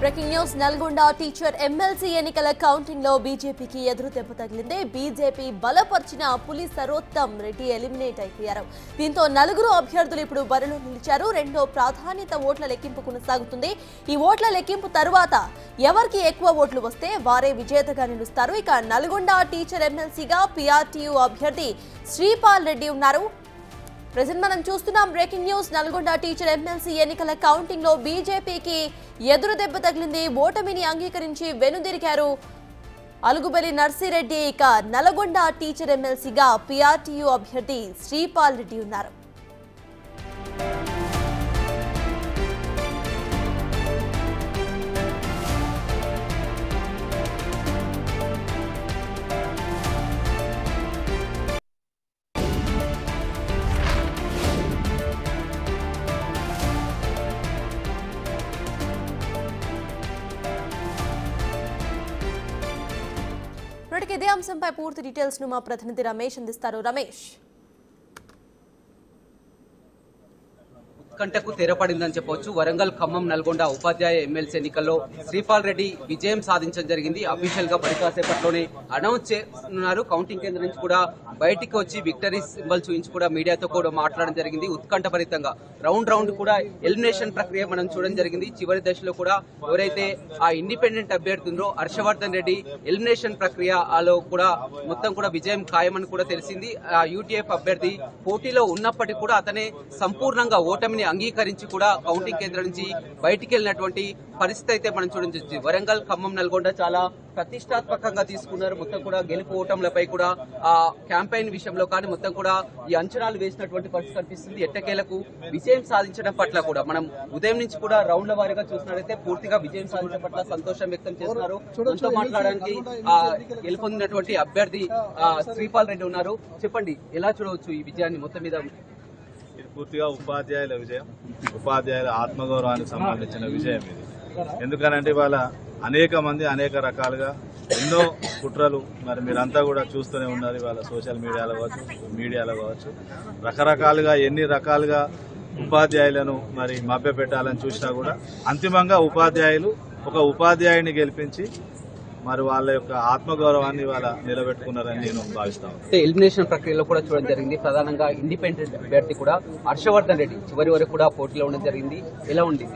Breaking news Nalgonda teacher MLC ఎన్నికల counting లో బీజేపీకి ఎదురు దెబ్బ తగిలింది. బీజేపీ బలపర్చిన పులి సరోత్తం రెడ్డి ఎలిమినేట్ అయిపోయారు. దీంతో నలుగురు అభ్యర్థులు ఇప్పుడు బరిలో నిలిచారు. రెండో ప్రాధాన్యత ఓట్ల లెక్కింపు కొనసాగుతుంది. ఈ ఓట్ల లెక్కింపు తరువాత ఎవరికి ఎక్కువ ఓట్లు వస్తే వారే విజేతగా నిలుస్తారు. ఇక నల్గొండ టీచర్ ఎమ్మెల్సీగా పీఆర్టీయూ అభ్యర్థి శ్రీపాల్ రెడ్డి ఉన్నారు. ప్రెజెంట్ మనం చూస్తున్నాం breaking news. Nalgonda teacher MLC ఎన్నికల కౌంటింగ్ లో బీజేపీకి ఎదురు దెబ్బ తగిలింది. ఓటమిని అంగీకరించి వెనుదిరిగారు అలుగుబెల్లి నర్సిరెడ్డి. ఇక నల్గొండ టీచర్ ఎమ్మెల్సీగా పీఆర్టీయూ అభ్యర్థి శ్రీపాల్ రెడ్డి ఉన్నారు. ఇదే అంశంపై పూర్తి డీటెయిల్స్ ను మా ప్రతినిధి రమేష్ అందిస్తారు. రమేష్, ఉత్కంఠకు తెరపడిందని చెప్పవచ్చు. వరంగల్, ఖమ్మం, నల్గొండ ఉపాధ్యాయ ఎమ్మెల్సీ ఎన్నికల్లో శ్రీపాల్ రెడ్డి విజయం సాధించడం జరిగింది. అఫీషియల్ గా పరికాసేపట్లోనే అనౌన్స్ చేస్తున్నారు. కౌంటింగ్ కేంద్రం నుంచి కూడా బయటికి వచ్చి విక్టరీ సింబల్ చూపించి కూడా మీడియాతో కూడా మాట్లాడడం జరిగింది. ఉత్కంఠభరితంగా రౌండ్ కూడా ఎలిమినేషన్ ప్రక్రియ మనం చూడడం జరిగింది. చివరి దశలో కూడా ఎవరైతే ఆ ఇండిపెండెంట్ అభ్యర్థి ఉందో హర్షవర్ధన్ రెడ్డి ఎలిమినేషన్ ప్రక్రియలో కూడా మొత్తం కూడా విజయం ఖాయమని కూడా తెలిసింది. ఆ యూటీఎఫ్ అభ్యర్థి పోటీలో ఉన్నప్పటికీ కూడా అతనే సంపూర్ణంగా ఓటమిని అంగీకరించి కూడా కౌంటింగ్ కేంద్రం నుంచి బయటికి వెళ్ళినటువంటి పరిస్థితి అయితే మనం చూడొచ్చు. వరంగల్, ఖమ్మం, నల్గొండ చాలా ప్రతిష్టాత్మకంగా తీసుకున్నారు. మొత్తం కూడా గెలుపు ఓటములపై కూడా ఆ క్యాంపెయిన్ విషయంలో కానీ మొత్తం కూడా ఈ అంచనాలు వేసినటువంటి పరిస్థితి కనిపిస్తుంది. ఎట్టకేలకు విజయం సాధించడం పట్ల కూడా మనం ఉదయం నుంచి కూడా రౌండ్ల వారీగా చూసినట్లయితే పూర్తిగా విజయం సాధించడం పట్ల సంతోషం వ్యక్తం చేస్తున్నారు. మనతో మాట్లాడడానికి గెలుపొందినటువంటి అభ్యర్థి శ్రీపాల్ రెడ్డి ఉన్నారు. చెప్పండి, ఎలా చూడవచ్చు ఈ విజయాన్ని మొత్తం మీద? పూర్తిగా ఉపాధ్యాయుల విజయం, ఉపాధ్యాయుల ఆత్మగౌరవానికి సంబంధించిన విజయం ఇది. ఎందుకనంటే ఇవాళ అనేక మంది అనేక రకాలుగా ఎన్నో కుట్రలు మరి మీరంతా కూడా చూస్తూనే ఉన్నారు. ఇవాళ సోషల్ మీడియాలో కావచ్చు రకరకాలుగా ఎన్ని రకాలుగా ఉపాధ్యాయులను మరి మభ్య పెట్టాలని చూసినా కూడా అంతిమంగా ఉపాధ్యాయులు ఒక ఉపాధ్యాయుని గెలిపించి మరి వాళ్ళ యొక్క ఆత్మగౌరవాన్ని వాళ్ళ నిలబెట్టుకున్నారని నేను భావిస్తాను. ఎలిమినేషన్ ప్రక్రియలో కూడా చూడడం జరిగింది. ప్రధానంగా ఇండిపెండెంట్ అభ్యర్థి కూడా హర్షవర్ధన్ రెడ్డి చివరి వరకు కూడా పోటీలో ఉండడం జరిగింది. ఎలా ఉంది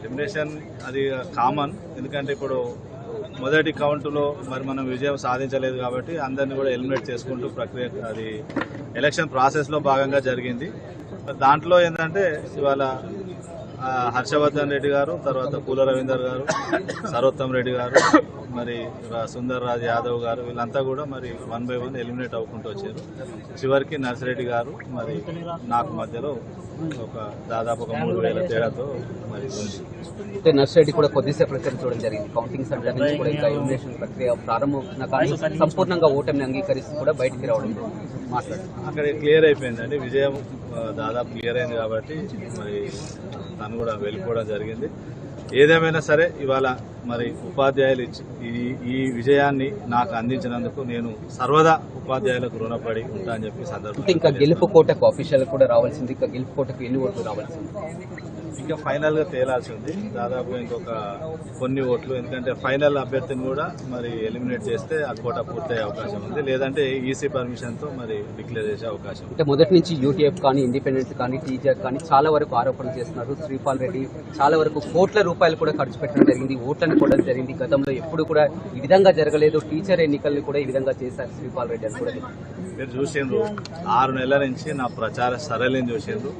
ఎలిమినేషన్? అది కామన్. ఎందుకంటే ఇప్పుడు మొదటి కౌంటులో మరి మనం విజయం సాధించలేదు కాబట్టి అందరినీ కూడా ఎలిమినేట్ చేసుకుంటూ ప్రక్రియ అది ఎలక్షన్ ప్రాసెస్ లో భాగంగా జరిగింది. దాంట్లో ఏంటంటే ఇవాళ హర్షవర్ధన్ రెడ్డి గారు, తర్వాత పూల రవీందర్ గారు, సరోత్తం రెడ్డి గారు, మరి సుందర్ రాజ్ యాదవ్ గారు వీళ్ళంతా కూడా మరి 1 by 1 ఎలిమినేట్ అవ్వకుంటూ వచ్చారు. చివరికి నర్సిరెడ్డి గారు మరి నాకు మధ్యలో దాదాపు 3,000 తేడాతో మరి ఉంది. నర్సిరెడ్డి కూడా కొద్దిసేపు ప్రచారం చూడడం జరిగింది. కౌంటింగ్ సెంటర్ నుంచి కూడా ఇంకా ఎలిమినేషన్ ప్రక్రియ ప్రారంభం కానీ సంపూర్ణంగా ఓటమిని అంగీకరిస్తూ కూడా బయటికి రావడం అక్కడ క్లియర్ అయిపోయిందండి. విజయం దాదాపు క్లియర్ అయింది కాబట్టి మరి తను కూడా వెళ్ళిపోవడం జరిగింది. ఏదేమైనా సరే ఇవాళ మరి ఉపాధ్యాయులు ఈ విజయాన్ని నాకు అందించినందుకు నేను సర్వదా ఉపాధ్యాయులకు రుణపడి ఉంటా అని చెప్పి సందర్భంగా. ఇంకా గెలుపు కోటకు అఫీషియల్ కూడా రావాల్సింది. ఇంకా గెలుపు కోటకు ఎన్ని ఓట్లు రావాల్సింది? ఇంకా ఫైనల్ గా తేలాల్సి ఉంది. దాదాపు ఇంకొక కొన్ని ఓట్లు. ఎందుకంటే ఫైనల్ అభ్యర్థిని కూడా మరి ఎలిమినేట్ చేస్తే ఆ కోట పూర్తయ్యే అవకాశం ఉంది. లేదంటే ఈసీ పర్మిషన్ తో మరి డిక్లేర్ చేసే అవకాశం. అంటే మొదటి నుంచి యూటీఎఫ్ కానీ ఇండిపెండెంట్ కానీ టీచర్ కానీ చాలా వరకు ఆరోపణలు చేస్తున్నారు. శ్రీపాల్ రెడ్డి చాలా వరకు కోట్ల రూపాయలు కూడా ఖర్చు పెట్టడం జరిగింది, ఓట్లను కొట్టడం జరిగింది. గతంలో ఎప్పుడు కూడా ఈ విధంగా జరగలేదు. టీచర్ ఎన్నికలను కూడా ఈ విధంగా చేశారు శ్రీపాల్ రెడ్డి అని కూడా మీరు చూసిండ్రు. 6 నెలల నుంచి నా ప్రచార సరళిని చూసిండ్రు.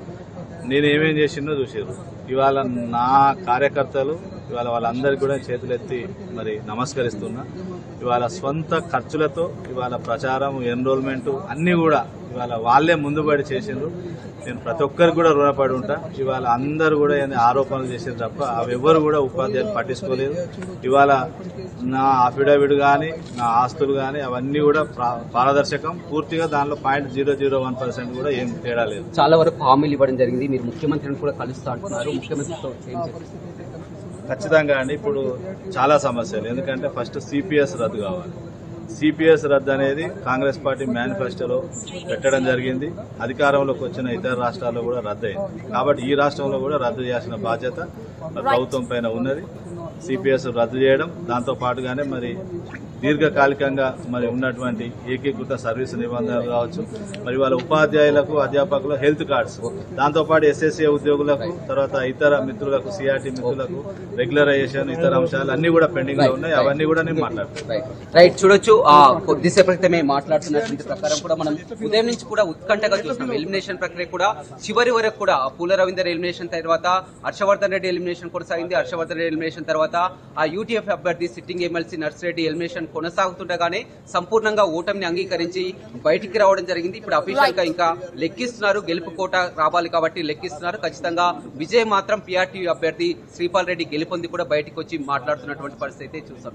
నేను ఏమేం చేసిందో చూసారు. ఇవాళ నా కార్యకర్తలు ఇవాళ వాళ్ళందరికీ కూడా చేతులెత్తి మరి నమస్కరిస్తున్నా. ఇవాళ స్వంత ఖర్చులతో ఇవాళ ప్రచారం, ఎన్రోల్మెంట్ అన్ని కూడా ఇవాళ వాళ్ళే ముందుబడి చేసిండ్రు. నేను ప్రతి ఒక్కరికి కూడా రుణపడి ఉంటా. ఇవాళ అందరూ కూడా ఆరోపణలు చేసారు తప్ప అవెవరు కూడా ఉపాధ్యాయులు పట్టించుకోలేదు. ఇవాళ నా అఫిడవిట్ కానీ నా ఆస్తులు కానీ అవన్నీ కూడా పారదర్శకం. పూర్తిగా దానిలో 0.001% కూడా ఏం తేడా లేదు. చాలా వరకు హామీలు ఇవ్వడం జరిగింది. మీరు ముఖ్యమంత్రిని కూడా కలుస్తా అంటున్నారు. ముఖ్యమంత్రితో ఖచ్చితంగా అండి. ఇప్పుడు చాలా సమస్యలు. ఎందుకంటే ఫస్ట్ సిపిఎస్ రద్దు కావాలి. సిపిఎస్ రద్దు అనేది కాంగ్రెస్ పార్టీ మేనిఫెస్టోలో పెట్టడం జరిగింది. అధికారంలోకి వచ్చిన ఇతర రాష్ట్రాల్లో కూడా రద్దు అయింది. కాబట్టి ఈ రాష్ట్రంలో కూడా రద్దు చేయాల్సిన బాధ్యత ప్రభుత్వం పైన ఉన్నది. సిపిఎస్ రద్దు చేయడం, దాంతో పాటుగానే మరి దీర్ఘకాలికంగా మరి ఉన్నటువంటి ఏకీకృత సర్వీసు నిబంధనలు కావచ్చు, మరి వాళ్ళ ఉపాధ్యాయులకు అధ్యాపకులు హెల్త్ కార్డ్స్, దాంతోపాటు ఎస్ఎస్ఏ ఉద్యోగులకు, తర్వాత ఇతర మిత్రులకు, సిఆర్టీ మిత్రులకు రెగ్యులరైజేషన్, ఇతర అంశాలు అన్ని కూడా పెండింగ్ లో ఉన్నాయి. అవన్నీ కూడా నేను మాట్లాడుతున్నాను. రైట్, చూడొచ్చు. కొద్దిసేపటి క్రితమే మాట్లాడుతున్నటువంటి ప్రకారం కూడా మనం ఉదయం నుంచి కూడా ఉత్కంఠగా చూస్తున్నాం. ఎలిమినేషన్ ప్రక్రియ కూడా చివరి వరకు కూడా పూల రవీందర్ ఎలిమినేషన్ తర్వాత హర్షవర్ధన్ రెడ్డి ఎలిమినేషన్ కొనసాగింది. హర్షవర్ధన్ రెడ్డి ఎలిమినేషన్ తర్వాత ఆ యూటీఎఫ్ అభ్యర్థి సిట్టింగ్ ఎమ్మెల్సీ నర్సిరెడ్డి ఎలిమినేషన్ కొనసాగుతుండగానే సంపూర్ణంగా ఓటమిని అంగీకరించి బయటికి రావడం జరిగింది. ఇప్పుడు అఫీషియల్ గా ఇంకా లెక్కిస్తున్నారు. గెలుపు కోట రావాలి కాబట్టి లెక్కిస్తున్నారు. ఖచ్చితంగా విజయ్ మాత్రం పీఆర్టీ అభ్యర్థి శ్రీపాల్ రెడ్డి గెలుపొంది కూడా బయటకు వచ్చి మాట్లాడుతున్నటువంటి పరిస్థితి అయితే చూసాం.